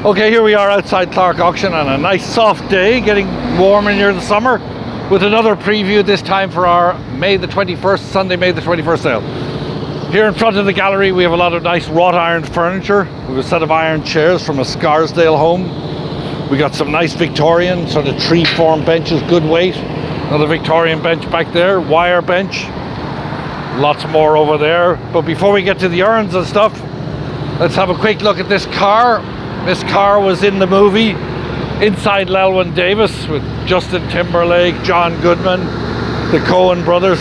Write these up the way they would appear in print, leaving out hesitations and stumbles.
Okay, here we are outside Clarke auction on a nice soft day, getting warmer near the summer, with another preview this time for our Sunday, May the 21st sale. Here in front of the gallery we have a lot of nice wrought iron furniture. We have a set of iron chairs from a Scarsdale home. We got some nice Victorian sort of tree form benches, good weight. Another Victorian bench back there, wire bench. Lots more over there. But before we get to the urns and stuff, let's have a quick look at this car. This car was in the movie Inside Llewyn Davis with Justin Timberlake, John Goodman, the Coen brothers.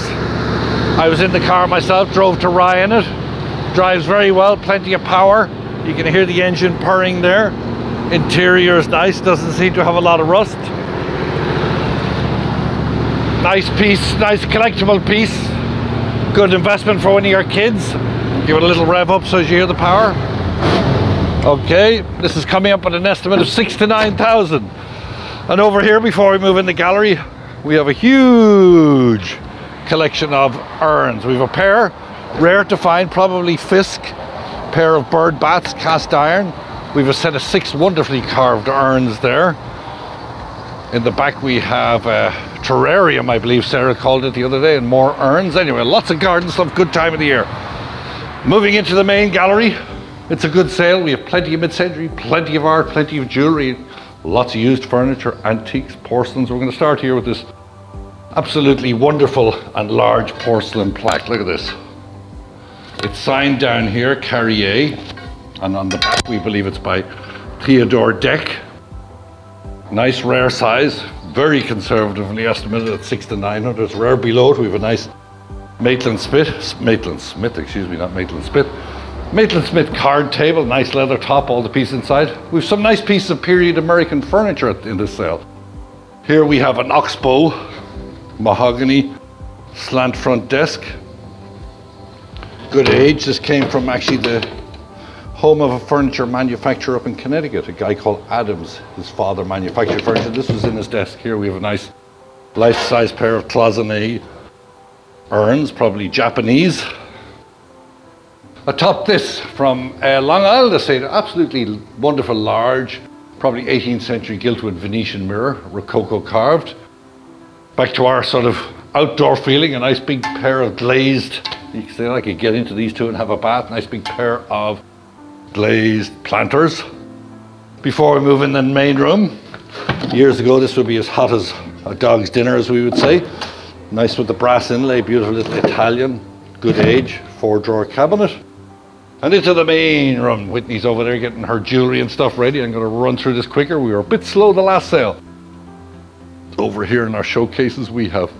I was in the car myself, drove to Rye in it. Drives very well, plenty of power. You can hear the engine purring there. Interior is nice, doesn't seem to have a lot of rust. Nice piece, nice collectible piece. Good investment for one of your kids. Give it a little rev up so as you hear the power. Okay, this is coming up at an estimate of 6,000 to 9,000. And over here, before we move in the gallery, we have a huge collection of urns. We have a pair, rare to find, probably Fisk, pair of bird bats, cast iron. We have a set of 6 wonderfully carved urns there. In the back we have a terrarium, I believe Sarah called it the other day, and more urns. Anyway, lots of garden stuff, good time of the year. Moving into the main gallery, it's a good sale. We have plenty of mid-century, plenty of art, plenty of jewellery, lots of used furniture, antiques, porcelains. We're going to start here with this absolutely wonderful and large porcelain plaque. Look at this. It's signed down here, Carrier, and on the back we believe it's by Theodore Deck. Nice rare size, very conservatively estimated at 600 to 900. It's rare below it. We have a nice Maitland Smith card table, nice leather top, all the pieces inside. We have some nice pieces of period American furniture in this sale. Here we have an oxbow, mahogany, slant front desk. Good age. This came from actually the home of a furniture manufacturer up in Connecticut, a guy called Adams. His father manufactured furniture. This was in his desk. Here we have a nice life-size pair of cloisonne urns, probably Japanese. Atop this from Long Island Estate, absolutely wonderful, large, probably 18th century giltwood Venetian mirror, rococo carved. Back to our sort of outdoor feeling, a nice big pair of glazed, you can say I could get into these two and have a bath, nice big pair of glazed planters. Before we move in the main room, years ago this would be as hot as a dog's dinner, as we would say. Nice with the brass inlay, beautiful little Italian, good age, 4-drawer cabinet. And into the main room. Whitney's over there getting her jewellery and stuff ready. I'm going to run through this quicker. We were a bit slow the last sale. Over here in our showcases we have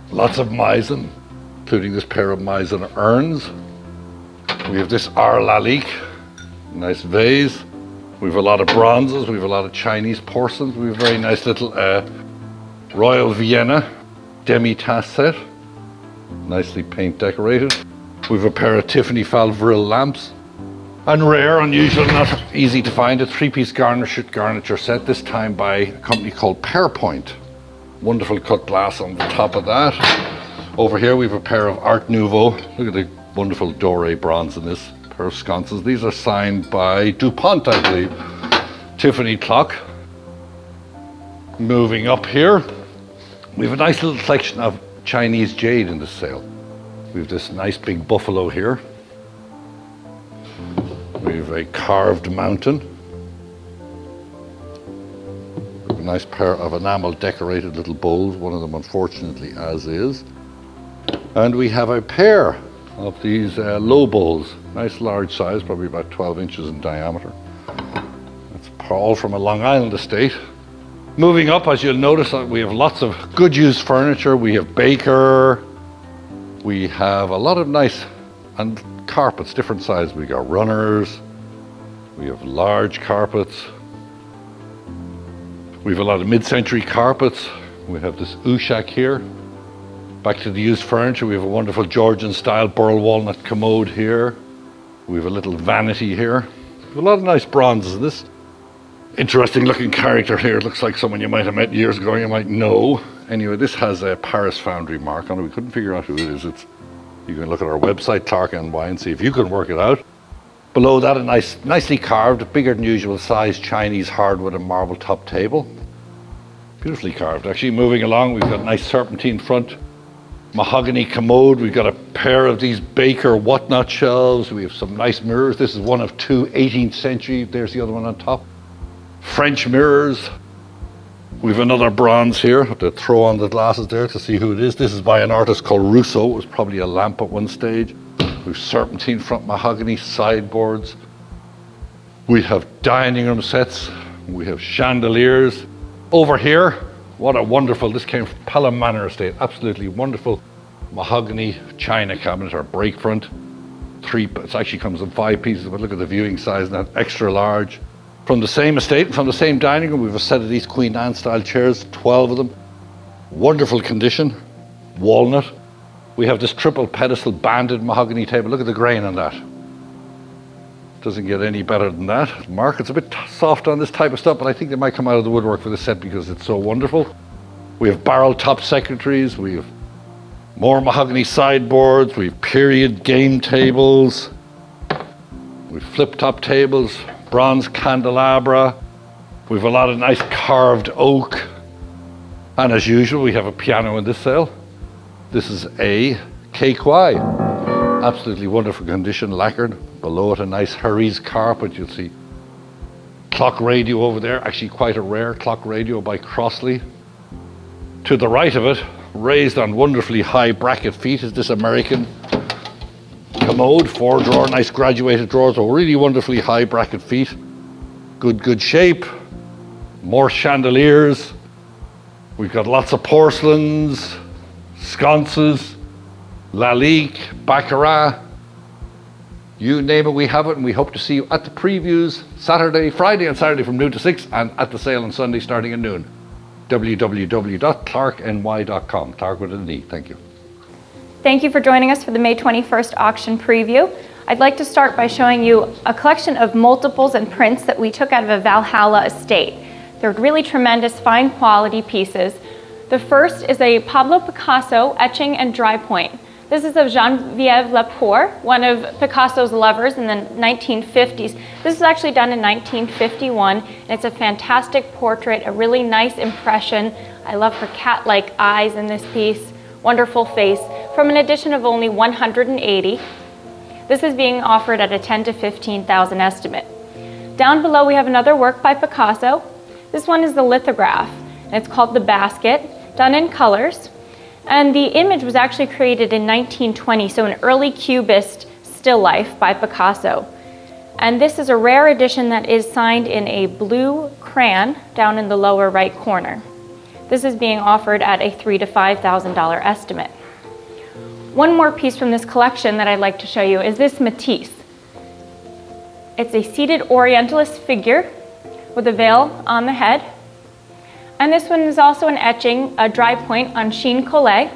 lots of Meissen, including this pair of Meissen urns. We have this Ar Lalique, nice vase. We have a lot of bronzes. We have a lot of Chinese porcelains. We have a very nice little Royal Vienna demi-tasse set, nicely paint decorated. We have a pair of Tiffany Falvril lamps. And rare, unusual, not easy to find, a 3-piece garniture set, this time by a company called Pearpoint. Wonderful cut glass on the top of that. Over here we have a pair of Art Nouveau. Look at the wonderful doré bronze in this pair of sconces. These are signed by DuPont, I believe. Tiffany clock. Moving up here, we have a nice little collection of Chinese jade in this sale. We have this nice big buffalo here. We have a carved mountain. We have a nice pair of enamel decorated little bowls, one of them unfortunately as is. And we have a pair of these low bowls, nice large size, probably about 12 inches in diameter. That's all from a Long Island estate. Moving up, as you'll notice, we have lots of good used furniture. We have Baker. We have a lot of nice and carpets, different sizes. We got runners. We have large carpets. We have a lot of mid-century carpets. We have this Ushak here. Back to the used furniture, we have a wonderful Georgian style burl walnut commode here. We have a little vanity here. We have a lot of nice bronzes. This interesting looking character here, it looks like someone you might have met years ago, you might know. Anyway, this has a Paris Foundry mark on it. We couldn't figure out who it is. You can look at our website, Clarke NY, and see if you can work it out. Below that, a nicely carved, bigger than usual size Chinese hardwood and marble top table. Beautifully carved. Actually, moving along, we've got a nice serpentine front, mahogany commode. We've got a pair of these Baker whatnot shelves. We have some nice mirrors. This is one of two 18th century. There's the other one on top. French mirrors. We've another bronze here. I have to throw on the glasses there to see who it is. This is by an artist called Rousseau. It was probably a lamp at one stage. We've serpentine front mahogany sideboards. We have dining room sets. We have chandeliers. Over here, what a wonderful, this came from Pelham Manor Estate. Absolutely wonderful mahogany china cabinet or break front. It actually comes in 5 pieces, but look at the viewing size and that, extra large. From the same estate, from the same dining room, we have a set of these Queen Anne style chairs, 12 of them. Wonderful condition, walnut. We have this triple pedestal banded mahogany table. Look at the grain on that. Doesn't get any better than that. Market's a bit soft on this type of stuff, but I think they might come out of the woodwork for this set because it's so wonderful. We have barrel top secretaries. We have more mahogany sideboards. We have period game tables. We have flip top tables. Bronze candelabra. We have a lot of nice carved oak. And as usual, we have a piano in this sale. This is a KY. Absolutely wonderful condition, lacquered. Below it, a nice Harry's carpet. You'll see clock radio over there. Actually quite a rare clock radio by Crossley. To the right of it, raised on wonderfully high bracket feet, is this American commode, 4-drawer, nice graduated drawers, or really wonderfully high bracket feet. Good shape. More chandeliers. We've got lots of porcelains, sconces, Lalique, Baccarat. You name it, we have it, and we hope to see you at the previews Friday and Saturday from noon to 6, and at the sale on Sunday starting at noon. www.clarkeny.com. Clarke with an E. Thank you. Thank you for joining us for the May 21st auction preview. I'd like to start by showing you a collection of multiples and prints that we took out of a Valhalla estate. They're really tremendous, fine quality pieces. The first is a Pablo Picasso etching and dry point. This is of Geneviève Lapour, one of Picasso's lovers in the 1950s. This was actually done in 1951, and it's a fantastic portrait, a really nice impression. I love her cat-like eyes in this piece. Wonderful face, from an edition of only 180. This is being offered at a $10,000 to $15,000 estimate. Down below we have another work by Picasso. This one is the lithograph, and it's called The Basket, done in colors. And the image was actually created in 1920, so an early Cubist still life by Picasso. And this is a rare edition that is signed in a blue crayon down in the lower right corner. This is being offered at a $3,000 to $5,000 estimate. One more piece from this collection that I'd like to show you is this Matisse. It's a seated Orientalist figure with a veil on the head. And this one is also an etching, a dry point on Chine Collet.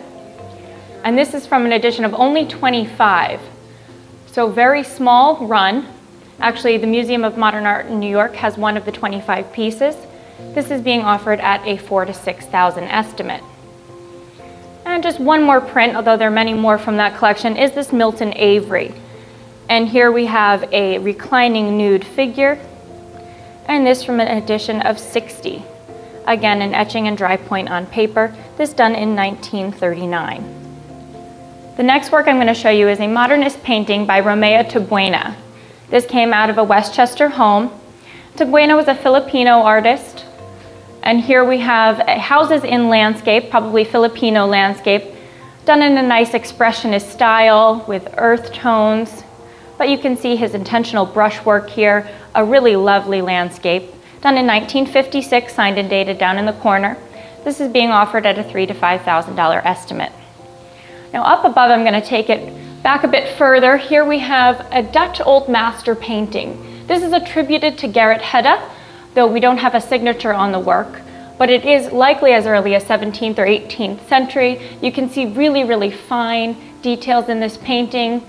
And this is from an edition of only 25. So very small run. Actually, the Museum of Modern Art in New York has one of the 25 pieces. This is being offered at a $4,000 to $6,000 estimate. And just one more print, although there are many more from that collection, is this Milton Avery. And here we have a reclining nude figure, and this from an edition of 60. Again, an etching and dry point on paper, this done in 1939. The next work I'm going to show you is a modernist painting by Romeo Tabuena. This came out of a Westchester home. Tabuena was a Filipino artist. And here we have houses in landscape, probably Filipino landscape, done in a nice expressionist style with earth tones. But you can see his intentional brushwork here, a really lovely landscape. Done in 1956, signed and dated down in the corner. This is being offered at a $3,000 to $5,000 estimate. Now up above, I'm going to take it back a bit further. Here we have a Dutch Old Master painting. This is attributed to Gerrit Hedde, though we don't have a signature on the work, but it is likely as early as 17th or 18th century. You can see really, really fine details in this painting.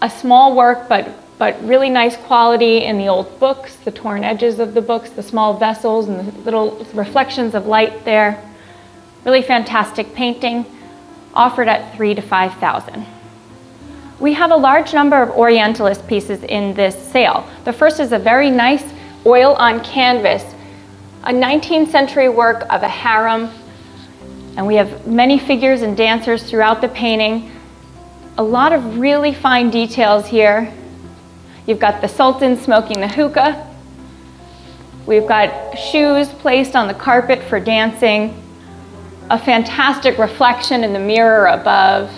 A small work, but really nice quality in the old books, the torn edges of the books, the small vessels and the little reflections of light there. Really fantastic painting, offered at $3,000 to $5,000. We have a large number of Orientalist pieces in this sale. The first is a very nice oil on canvas, a 19th century work of a harem, and we have many figures and dancers throughout the painting. A lot of really fine details here. You've got the Sultan smoking the hookah. We've got shoes placed on the carpet for dancing, a fantastic reflection in the mirror above.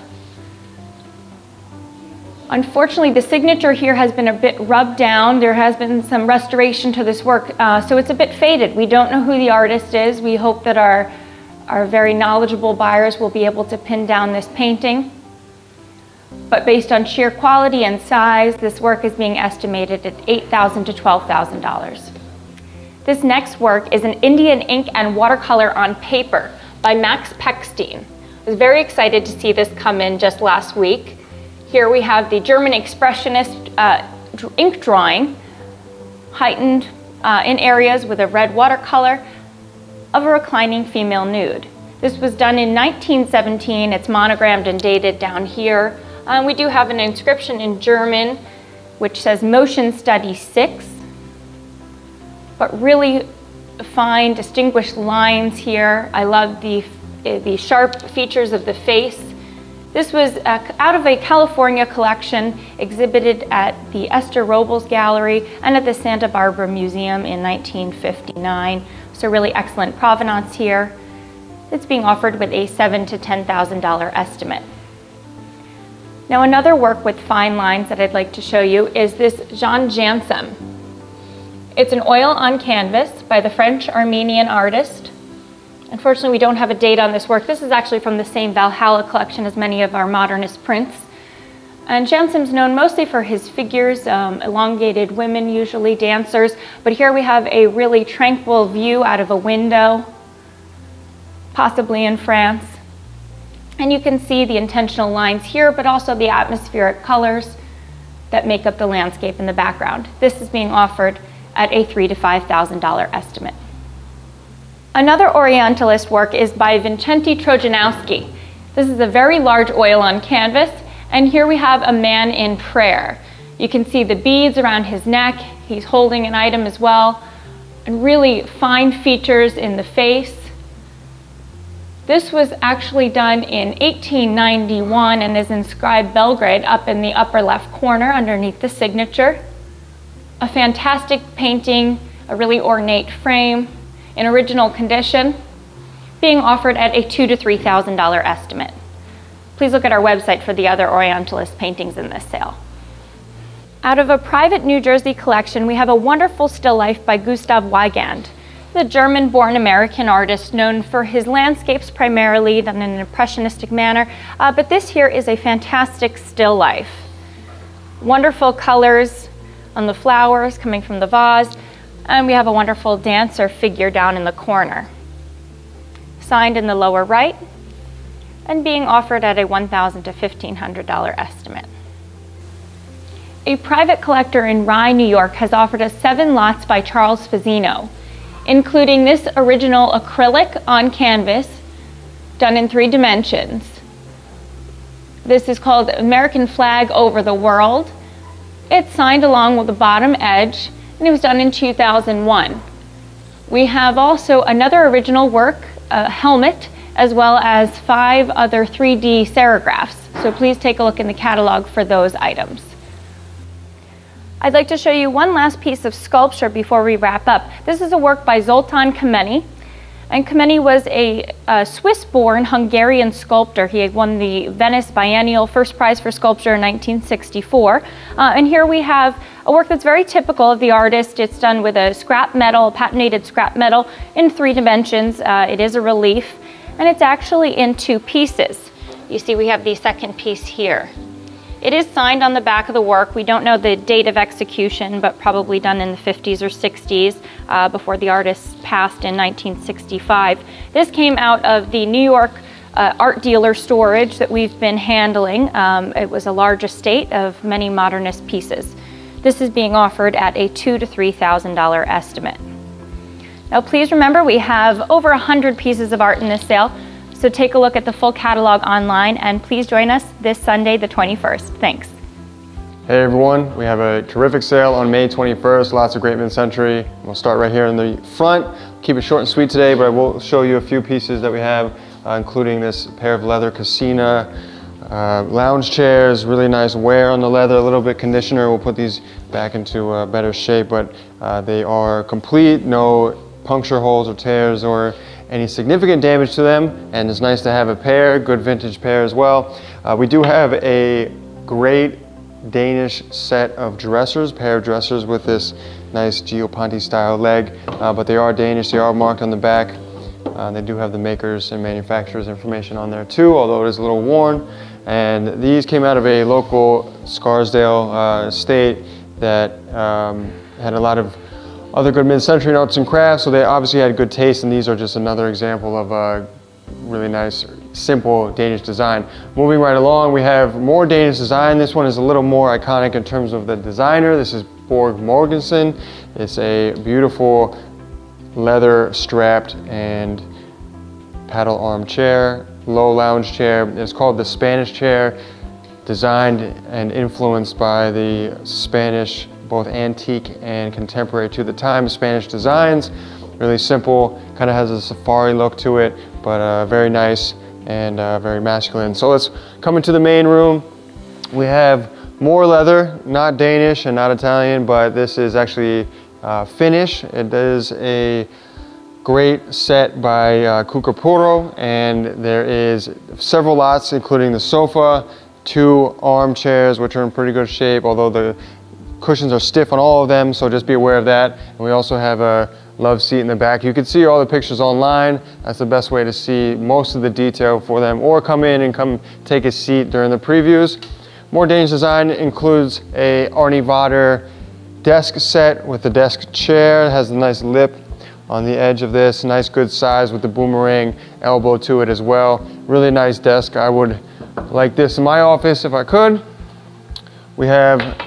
Unfortunately, the signature here has been a bit rubbed down. There has been some restoration to this work, so it's a bit faded. We don't know who the artist is. We hope that our very knowledgeable buyers will be able to pin down this painting. But based on sheer quality and size, this work is being estimated at $8,000 to $12,000. This next work is an Indian ink and watercolor on paper by Max Pechstein. I was very excited to see this come in just last week. Here we have the German expressionist ink drawing, heightened in areas with a red watercolor of a reclining female nude. This was done in 1917. It's monogrammed and dated down here. We do have an inscription in German which says Motion Study 6, but really fine, distinguished lines here. I love the sharp features of the face. This was out of a California collection exhibited at the Esther Robles Gallery and at the Santa Barbara Museum in 1959. So really excellent provenance here. It's being offered with a $7,000 to $10,000 estimate. Now another work with fine lines that I'd like to show you is this Jean Janssem. It's an oil on canvas by the French-Armenian artist. Unfortunately, we don't have a date on this work. This is actually from the same Valhalla collection as many of our modernist prints. And Janssen's known mostly for his figures, elongated women, usually dancers. But here we have a really tranquil view out of a window, possibly in France. And you can see the intentional lines here, but also the atmospheric colors that make up the landscape in the background. This is being offered at a $3,000 to $5,000 estimate. Another Orientalist work is by Vincenty Trojanowski. This is a very large oil on canvas, and here we have a man in prayer. You can see the beads around his neck. He's holding an item as well, and really fine features in the face. This was actually done in 1891 and is inscribed Belgrade up in the upper left corner underneath the signature. A fantastic painting, a really ornate frame, in original condition, being offered at a $2,000 to $3,000 estimate. Please look at our website for the other Orientalist paintings in this sale. Out of a private New Jersey collection, we have a wonderful still life by Gustav Weygand, the German-born American artist known for his landscapes primarily done in an impressionistic manner, but this here is a fantastic still life. Wonderful colors on the flowers coming from the vase, and we have a wonderful dancer figure down in the corner. Signed in the lower right and being offered at a $1,000 to $1,500 estimate. A private collector in Rye, New York has offered us 7 lots by Charles Fazzino, including this original acrylic on canvas done in 3 dimensions. This is called American Flag Over the World. It's signed along with the bottom edge, and it was done in 2001. We have also another original work, a helmet, as well as 5 other 3D serigraphs. So please take a look in the catalog for those items. I'd like to show you one last piece of sculpture before we wrap up. This is a work by Zoltán Kemeny. And Kemeny was a Swiss-born Hungarian sculptor. He had won the Venice Biennial First Prize for Sculpture in 1964. And here we have a work that's very typical of the artist. It's done with a scrap metal, patinated scrap metal in 3 dimensions. It is a relief, and it's actually in 2 pieces. You see we have the second piece here. It is signed on the back of the work. We don't know the date of execution, but probably done in the 50s or 60s before the artist passed in 1965. This came out of the New York art dealer storage that we've been handling. It was a large estate of many modernist pieces. This is being offered at a $2,000 to $3,000 estimate. Now please remember we have over 100 pieces of art in this sale. So take a look at the full catalog online, and please join us this Sunday, the 21st. Thanks. Hey everyone, we have a terrific sale on May 21st, lots of great Midcentury. We'll start right here in the front. Keep it short and sweet today, but I will show you a few pieces that we have, including this pair of leather Casina lounge chairs, really nice wear on the leather, a little bit conditioner. We'll put these back into better shape, but they are complete, no puncture holes or tears or any significant damage to them, and it's nice to have a pair, good vintage pair as well. We do have a great Danish set of dressers, pair of dressers with this nice Geoponti style leg, but they are Danish, they are marked on the back. They do have the makers and manufacturers information on there too, although it is a little worn. And these came out of a local Scarsdale estate that had a lot of other good mid-century arts and crafts, so they obviously had good taste, and these are just another example of a really nice, simple Danish design. Moving right along, we have more Danish design. This one is a little more iconic in terms of the designer. This is Borg Morgensen. It's a beautiful leather strapped and paddle arm chair, low lounge chair. It's called the Spanish chair, designed and influenced by the Spanish, both antique and contemporary to the time, Spanish designs. Really simple, kind of has a safari look to it, but very nice and very masculine. So let's come into the main room. We have more leather, not Danish and not Italian, but this is actually Finnish. It is a great set by Kukapuro, and there is several lots, including the sofa, 2 armchairs, which are in pretty good shape, although the cushions are stiff on all of them, so just be aware of that. And we also have a love seat in the back. You can see all the pictures online. That's the best way to see most of the detail for them, or come in and come take a seat during the previews. More Danish design includes a Arnie Vodder desk set with the desk chair. It has a nice lip on the edge of this, nice good size with the boomerang elbow to it as well. Really nice desk. I would like this in my office if I could. We have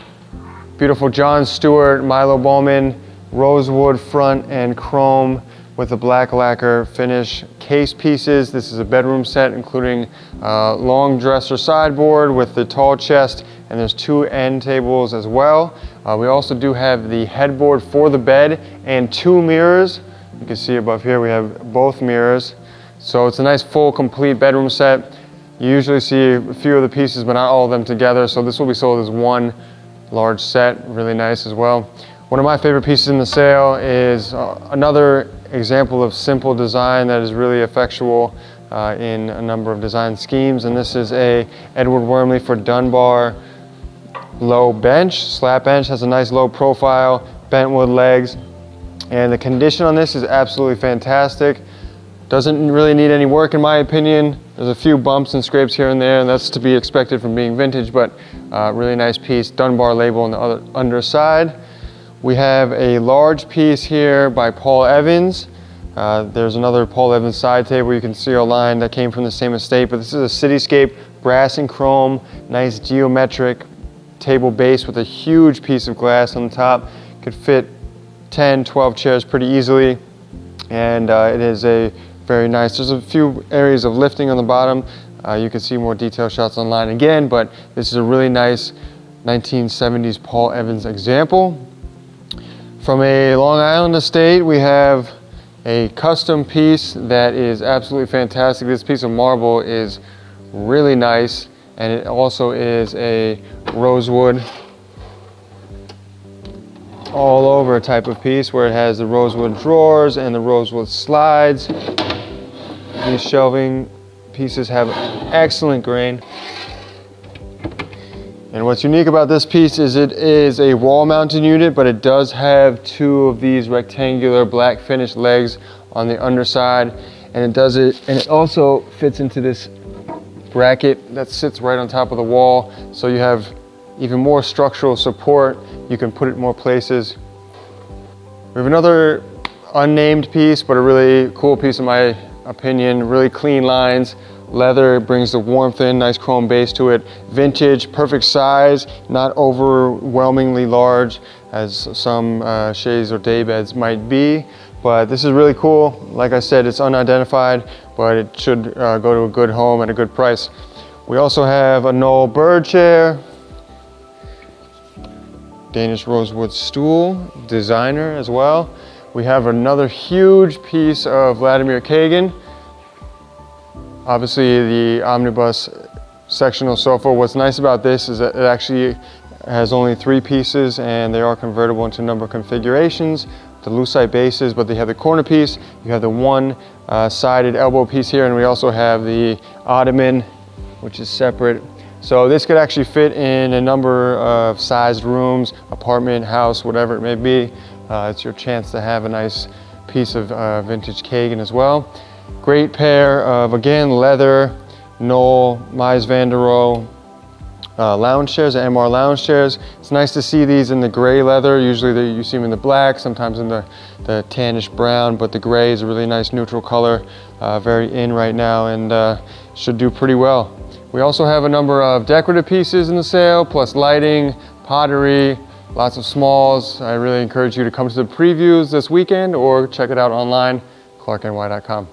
beautiful John Stewart, Milo Bowman, rosewood front and chrome with the black lacquer finish case pieces. This is a bedroom set, including long dresser sideboard with the tall chest, and there's 2 end tables as well. We also do have the headboard for the bed and 2 mirrors. You can see above here we have both mirrors. So it's a nice full complete bedroom set. You usually see a few of the pieces, but not all of them together. So this will be sold as one large set, really nice as well. One of my favorite pieces in the sale is another example of simple design that is really effectual in a number of design schemes, and this is a Edward Wormley for Dunbar low bench, slap bench. Has a nice low profile, bentwood legs, and the condition on this is absolutely fantastic. Doesn't really need any work in my opinion. There's a few bumps and scrapes here and there, and that's to be expected from being vintage, but really nice piece. Dunbar label on the other underside. We have a large piece here by Paul Evans. There's another Paul Evans side table you can see online that came from the same estate, but this is a cityscape, brass and chrome, nice geometric table base with a huge piece of glass on the top. Could fit 10, 12 chairs pretty easily, and it is a very nice, there's a few areas of lifting on the bottom. You can see more detailed shots online again, but this is a really nice 1970s Paul Evans example. From a Long Island estate, we have a custom piece that is absolutely fantastic. This piece of marble is really nice, and it also is a rosewood all over type of piece where it has the rosewood drawers and the rosewood slides. These shelving pieces have excellent grain. And what's unique about this piece is it is a wall mounted unit, but it does have 2 of these rectangular black finish legs on the underside, and it also fits into this bracket that sits right on top of the wall, so you have even more structural support. You can put it in more places. We have another unnamed piece, but a really cool piece in my opinion. Really clean lines, leather brings the warmth in, nice chrome base to it. Vintage, perfect size, not overwhelmingly large as some chaise or day beds might be, but this is really cool. Like I said, it's unidentified, but it should go to a good home at a good price. We also have a Knoll bird chair. Danish rosewood stool, designer as well. We have another huge piece of Vladimir Kagan. Obviously the omnibus sectional sofa. What's nice about this is that it actually has only 3 pieces and they are convertible into a number of configurations. The lucite bases, but they have the corner piece. You have the one-sided elbow piece here, and we also have the ottoman, which is separate. So this could actually fit in a number of sized rooms, apartment, house, whatever it may be. It's your chance to have a nice piece of vintage Kagan as well. Great pair of, again, leather, Knoll, Mies van der Rohe lounge chairs, MR lounge chairs. It's nice to see these in the gray leather. Usually you see them in the black, sometimes in the tannish brown, but the gray is a really nice neutral color, very in right now, and should do pretty well. We also have a number of decorative pieces in the sale, plus lighting, pottery, lots of smalls. I really encourage you to come to the previews this weekend or check it out online, clarkeny.com.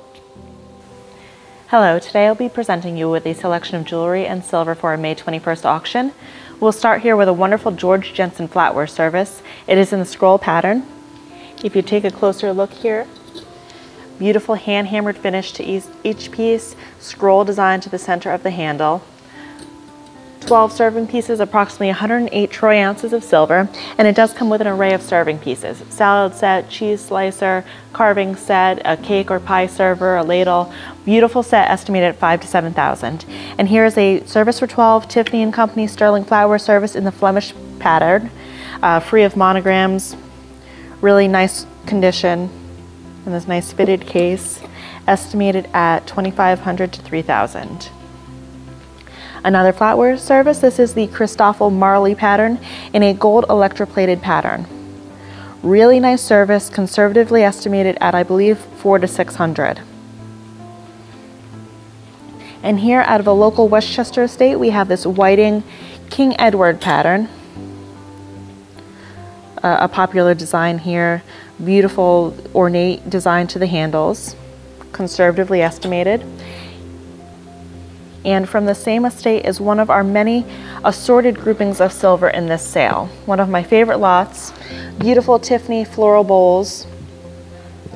Hello, today I'll be presenting you with a selection of jewelry and silver for our May 21st auction. We'll start here with a wonderful George Jensen flatware service. It is in the scroll pattern. If you take a closer look here, beautiful hand-hammered finish to each piece, scroll design to the center of the handle. 12 serving pieces, approximately 108 troy ounces of silver, and it does come with an array of serving pieces. Salad set, cheese slicer, carving set, a cake or pie server, a ladle. Beautiful set estimated at $5,000 to $7,000. And here is a service for 12 Tiffany & Company sterling flatware service in the Flemish pattern, free of monograms, really nice condition, in this nice fitted case, estimated at $2,500 to $3,000. Another flatware service, this is the Christoffel Marley pattern in a gold electroplated pattern. Really nice service, conservatively estimated at, I believe, $400 to $600. And here out of a local Westchester estate, we have this Whiting King Edward pattern. A popular design here, beautiful ornate design to the handles, conservatively estimated. And from the same estate is one of our many assorted groupings of silver in this sale. One of my favorite lots, beautiful Tiffany floral bowls,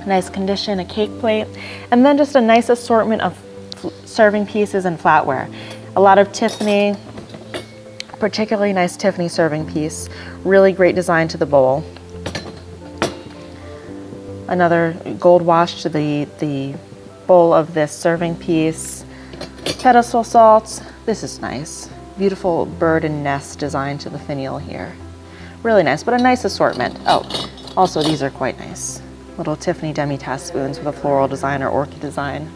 nice condition, a cake plate, and then just a nice assortment of serving pieces and flatware. A lot of Tiffany, particularly nice Tiffany serving piece, really great design to the bowl. Another gold wash to the bowl of this serving piece. Pedestal salts, this is nice. Beautiful bird and nest design to the finial here. Really nice, but a nice assortment. Oh, also these are quite nice. Little Tiffany demi-tasse spoons with a floral design or orchid design.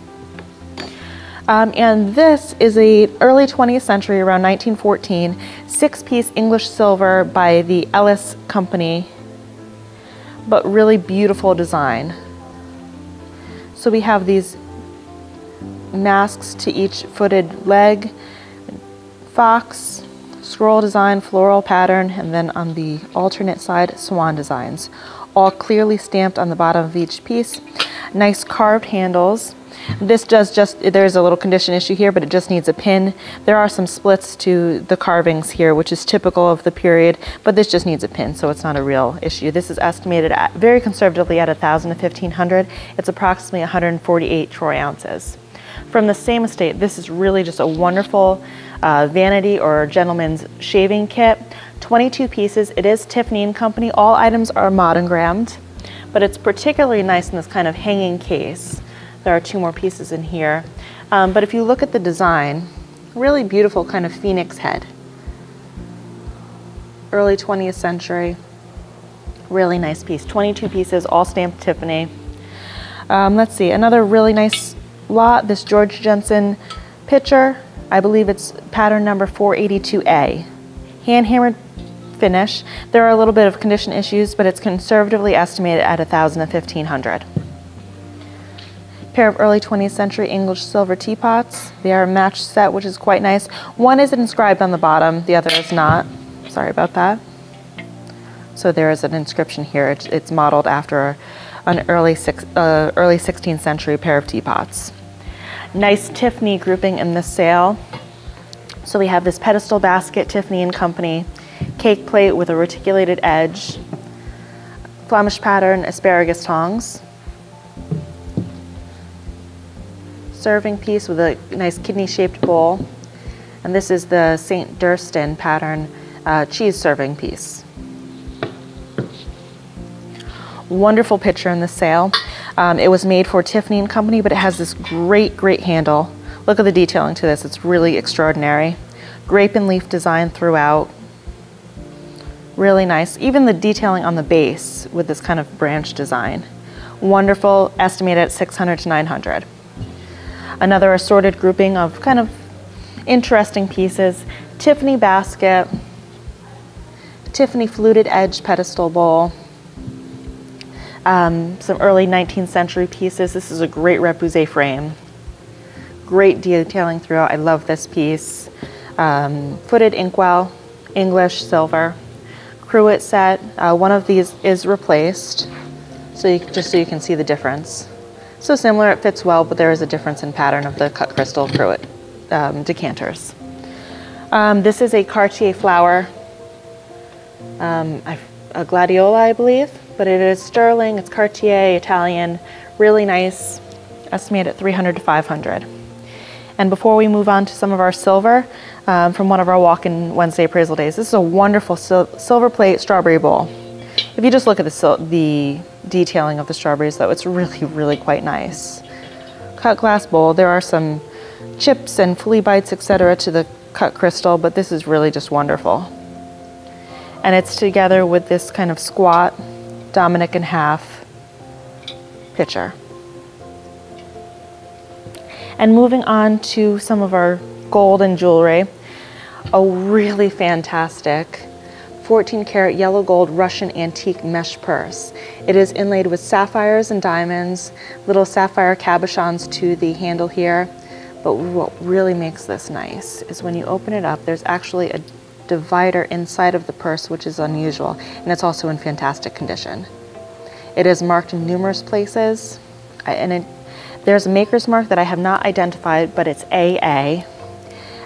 And this is a early 20th century, around 1914, 6-piece English silver by the Ellis Company, but really beautiful design. So we have these masks to each footed leg, fox, scroll design, floral pattern, and then on the alternate side, swan designs, all clearly stamped on the bottom of each piece. Nice carved handles. This there's a little condition issue here, but it just needs a pin. There are some splits to the carvings here, which is typical of the period, but this just needs a pin, so it's not a real issue. This is estimated at, very conservatively, at $1,000 to $1,500. It's approximately 148 troy ounces. From the same estate, this is really just a wonderful vanity or gentleman's shaving kit. 22 pieces. It is Tiffany & Company. All items are monogrammed, but it's particularly nice in this kind of hanging case. There are 2 more pieces in here. But if you look at the design, really beautiful kind of phoenix head. Early 20th century. Really nice piece. 22 pieces, all stamped Tiffany. Let's see, another really nice lot, this George Jensen pitcher. I believe it's pattern number 482A. Hand-hammered finish. There are a little bit of condition issues, but it's conservatively estimated at $1,000 to $1,500. Pair of early 20th century English silver teapots. They are a matched set, which is quite nice. One is inscribed on the bottom, the other is not. Sorry about that. So there is an inscription here. It's modeled after an early 16th century pair of teapots. Nice Tiffany grouping in this sale. So we have this pedestal basket, Tiffany & Company, cake plate with a reticulated edge, Flemish pattern asparagus tongs, serving piece with a nice kidney-shaped bowl, and this is the St. Durston pattern cheese serving piece. Wonderful picture in the sale. It was made for Tiffany & Company, but it has this great handle. Look at the detailing to this, it's really extraordinary. Grape and leaf design throughout. Really nice. Even the detailing on the base with this kind of branch design. Wonderful, estimated at 600 to 900. Another assorted grouping of kind of interesting pieces. Tiffany basket, Tiffany fluted edge pedestal bowl, some early 19th century pieces. This is a great repoussé frame. Great detailing throughout. I love this piece. Footed inkwell, English silver. Cruet set. One of these is replaced, so just so you can see the difference. So similar, it fits well, but there is a difference in pattern of the cut crystal cruet decanters. This is a Cartier flower, a gladiola, I believe, but it is sterling, it's Cartier, Italian, really nice, estimated at 300 to 500. And before we move on to some of our silver, from one of our Walk-in Wednesday appraisal days, this is a wonderful silver plate strawberry bowl. If you just look at the detailing of the strawberries though, it's really quite nice. Cut glass bowl, there are some chips and flea bites, etc. to the cut crystal, but this is really just wonderful. And it's together with this kind of squat Dominican half pitcher. And moving on to some of our gold and jewelry, a really fantastic 14 karat yellow gold Russian antique mesh purse. It is inlaid with sapphires and diamonds, little sapphire cabochons to the handle here. But what really makes this nice is when you open it up, there's actually a divider inside of the purse, which is unusual, and it's also in fantastic condition. It is marked in numerous places, there's a maker's mark that I have not identified, but it's AA.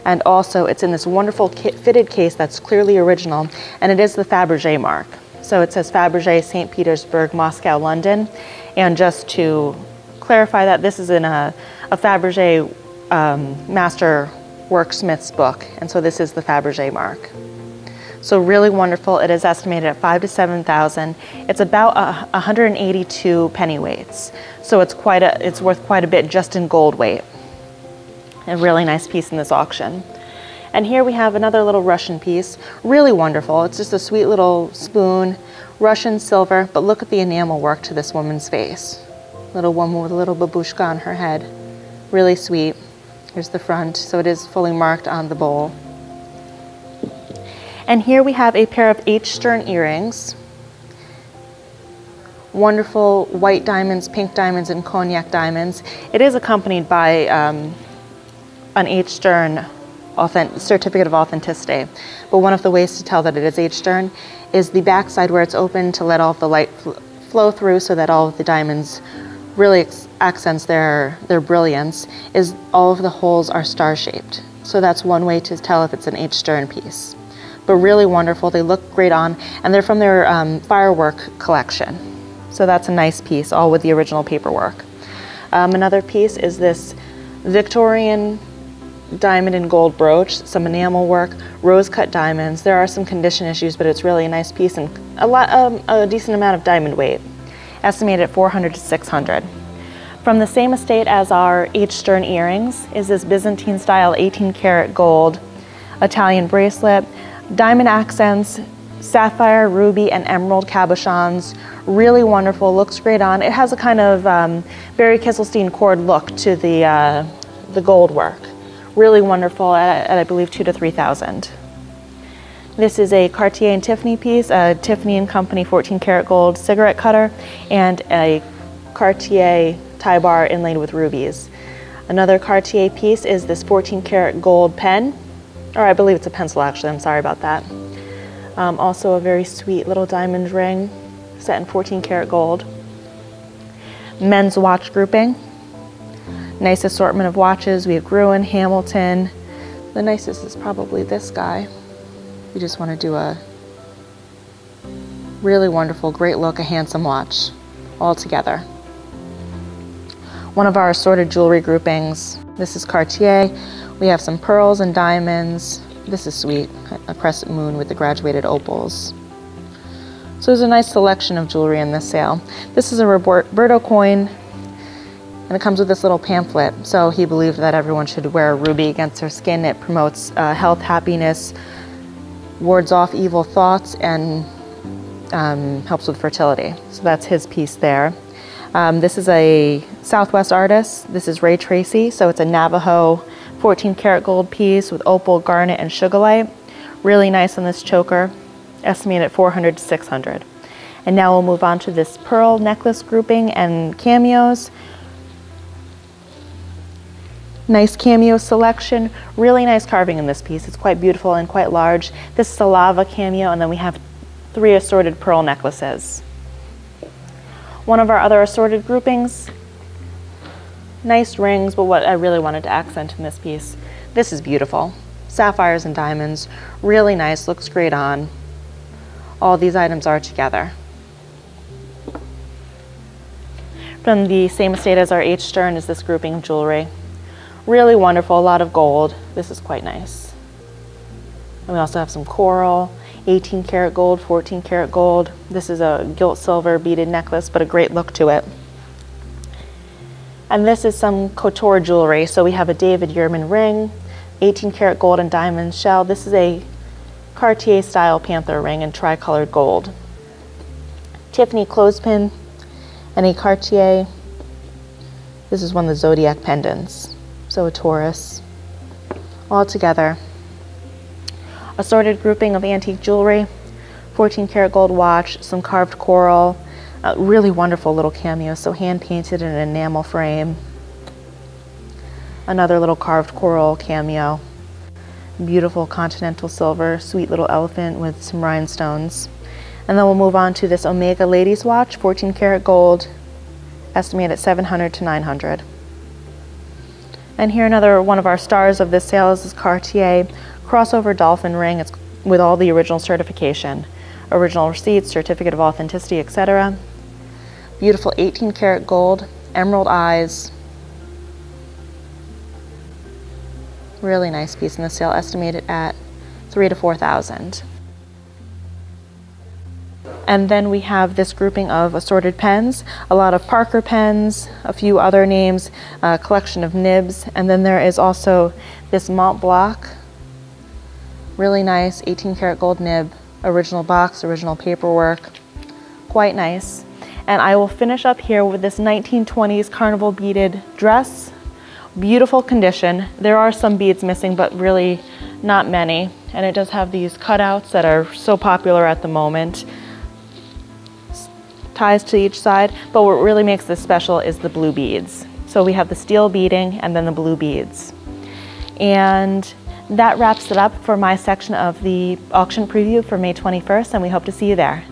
And also it's in this wonderful fitted case that's clearly original, and it is the Fabergé mark. So it says Fabergé, St. Petersburg, Moscow, London. And just to clarify that, this is in a Fabergé master worksmith's book, and so this is the Fabergé mark. So really wonderful. It is estimated at 5,000 to 7,000. It's about 182 pennyweights. So it's worth quite a bit just in gold weight. A really nice piece in this auction. And here we have another little Russian piece, really wonderful. It's just a sweet little spoon, Russian silver, but look at the enamel work to this woman's face. Little woman with a little babushka on her head. Really sweet. Here's the front, so it is fully marked on the bowl. And here we have a pair of H. Stern earrings. Wonderful white diamonds, pink diamonds, and cognac diamonds. It is accompanied by an H. Stern certificate of authenticity. But one of the ways to tell that it is H. Stern is the back side where it's open to let all of the light flow through so that all of the diamonds really accents their brilliance, is all of the holes are star-shaped. So that's one way to tell if it's an H. Stern piece. But really wonderful, they look great on, and they're from their firework collection. So that's a nice piece, all with the original paperwork. Another piece is this Victorian diamond and gold brooch, some enamel work, rose-cut diamonds. There are some condition issues, but it's really a nice piece and a decent amount of diamond weight, estimated at 400 to 600. From the same estate as our H. Stern earrings is this Byzantine-style 18-karat gold Italian bracelet, diamond accents, sapphire, ruby, and emerald cabochons. Really wonderful, looks great on. It has a kind of Barry Kisselstein cord look to the gold work. Really wonderful at I believe 2,000 to 3,000. This is a Cartier and Tiffany piece, a Tiffany & Company 14 karat gold cigarette cutter, and a Cartier tie bar inlaid with rubies. Another Cartier piece is this 14 karat gold pen, or I believe it's a pencil actually, I'm sorry about that. Also a very sweet little diamond ring set in 14 karat gold. Men's watch grouping. Nice assortment of watches. We have Gruen, Hamilton. The nicest is probably this guy. We just want to do a Really wonderful, great look, a handsome watch all together. One of our assorted jewelry groupings. This is Cartier. We have some pearls and diamonds. This is sweet, a crescent moon with the graduated opals. So there's a nice selection of jewelry in this sale. This is a Roberto coin, and it comes with this little pamphlet. So he believed that everyone should wear a ruby against their skin. It promotes health, happiness, wards off evil thoughts, and helps with fertility. So that's his piece there. This is a Southwest artist. This is Ray Tracy. So it's a Navajo 14 karat gold piece with opal, garnet, and sugarlight. Really nice on this choker. Estimated at $400 to $600. And now we'll move on to this pearl necklace grouping and cameos. Nice cameo selection. Really nice carving in this piece. It's quite beautiful and quite large. This is a lava cameo, and then we have 3 assorted pearl necklaces. One of our other assorted groupings. Nice rings, but what I really wanted to accent in this piece. This is beautiful. Sapphires and diamonds. Really nice, looks great on. All these items are together. From the same estate as our H. Stern is this grouping of jewelry. Really wonderful, a lot of gold. This is quite nice. And we also have some coral, 18 karat gold, 14 karat gold. This is a gilt silver beaded necklace, but a great look to it. And this is some couture jewelry. So we have a David Yurman ring, 18 karat gold and diamond shell. This is a Cartier style panther ring in tricolored gold. Tiffany clothespin and a Cartier. This is one of the zodiac pendants. So a Taurus. All together. Assorted grouping of antique jewelry, 14 karat gold watch, some carved coral, really wonderful little cameo, so hand painted in an enamel frame. Another little carved coral cameo. Beautiful continental silver, sweet little elephant with some rhinestones. And then we'll move on to this Omega ladies watch, 14 karat gold, estimated at $700 to $900. And here another one of our stars of this sale is this Cartier crossover dolphin ring. It's with all the original certification, original receipts, certificate of authenticity, etc. Beautiful 18 karat gold, emerald eyes. Really nice piece in the sale, estimated at $3,000 to $4,000. And then we have this grouping of assorted pens, a lot of Parker pens, a few other names, a collection of nibs, and then there is also this Mont Blanc, really nice 18 karat gold nib, original box, original paperwork, quite nice. And I will finish up here with this 1920s carnival beaded dress. Beautiful condition. There are some beads missing, but really not many. And it does have these cutouts that are so popular at the moment. Ties to each side, but what really makes this special is the blue beads. So we have the steel beading and then the blue beads. And that wraps it up for my section of the auction preview for May 21st, and we hope to see you there.